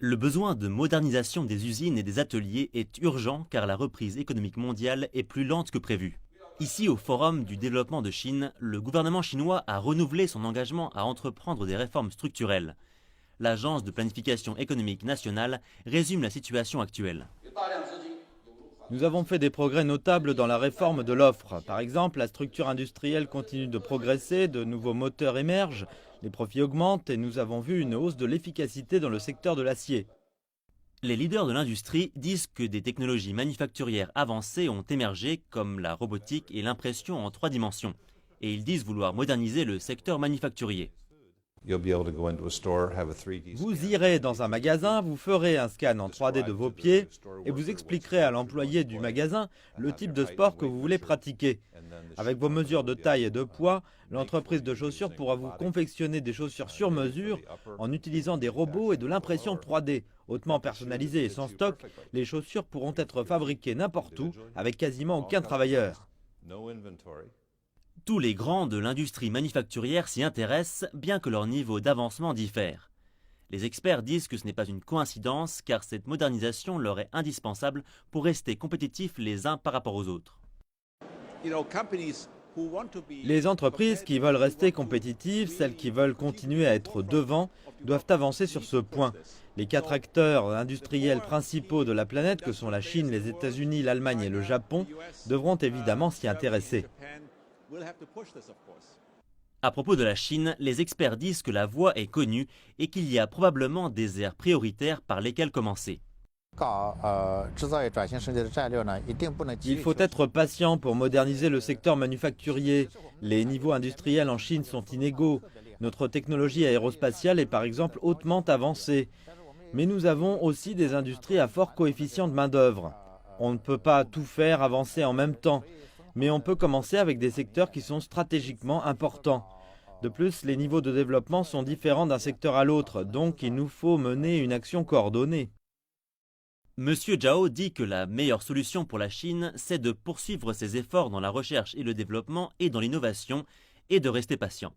Le besoin de modernisation des usines et des ateliers est urgent car la reprise économique mondiale est plus lente que prévu. Ici, au Forum du développement de Chine, le gouvernement chinois a renouvelé son engagement à entreprendre des réformes structurelles. L'Agence de planification économique nationale résume la situation actuelle. Nous avons fait des progrès notables dans la réforme de l'offre. Par exemple, la structure industrielle continue de progresser, de nouveaux moteurs émergent, les profits augmentent et nous avons vu une hausse de l'efficacité dans le secteur de l'acier. Les leaders de l'industrie disent que des technologies manufacturières avancées ont émergé comme la robotique et l'impression en 3 dimensions. Et ils disent vouloir moderniser le secteur manufacturier. Vous irez dans un magasin, vous ferez un scan en 3D de vos pieds et vous expliquerez à l'employé du magasin le type de sport que vous voulez pratiquer. Avec vos mesures de taille et de poids, l'entreprise de chaussures pourra vous confectionner des chaussures sur mesure en utilisant des robots et de l'impression 3D. Hautement personnalisées et sans stock, les chaussures pourront être fabriquées n'importe où avec quasiment aucun travailleur. Tous les grands de l'industrie manufacturière s'y intéressent, bien que leur niveau d'avancement diffère. Les experts disent que ce n'est pas une coïncidence, car cette modernisation leur est indispensable pour rester compétitifs les uns par rapport aux autres. Les entreprises qui veulent rester compétitives, celles qui veulent continuer à être devant, doivent avancer sur ce point. Les 4 acteurs industriels principaux de la planète, que sont la Chine, les États-Unis, l'Allemagne et le Japon, devront évidemment s'y intéresser. À propos de la Chine, les experts disent que la voie est connue et qu'il y a probablement des aires prioritaires par lesquelles commencer. Il faut être patient pour moderniser le secteur manufacturier. Les niveaux industriels en Chine sont inégaux. Notre technologie aérospatiale est par exemple hautement avancée. Mais nous avons aussi des industries à fort coefficient de main-d'œuvre. On ne peut pas tout faire avancer en même temps. Mais on peut commencer avec des secteurs qui sont stratégiquement importants. De plus, les niveaux de développement sont différents d'un secteur à l'autre, donc il nous faut mener une action coordonnée. Monsieur Zhao dit que la meilleure solution pour la Chine, c'est de poursuivre ses efforts dans la recherche et le développement et dans l'innovation, et de rester patient.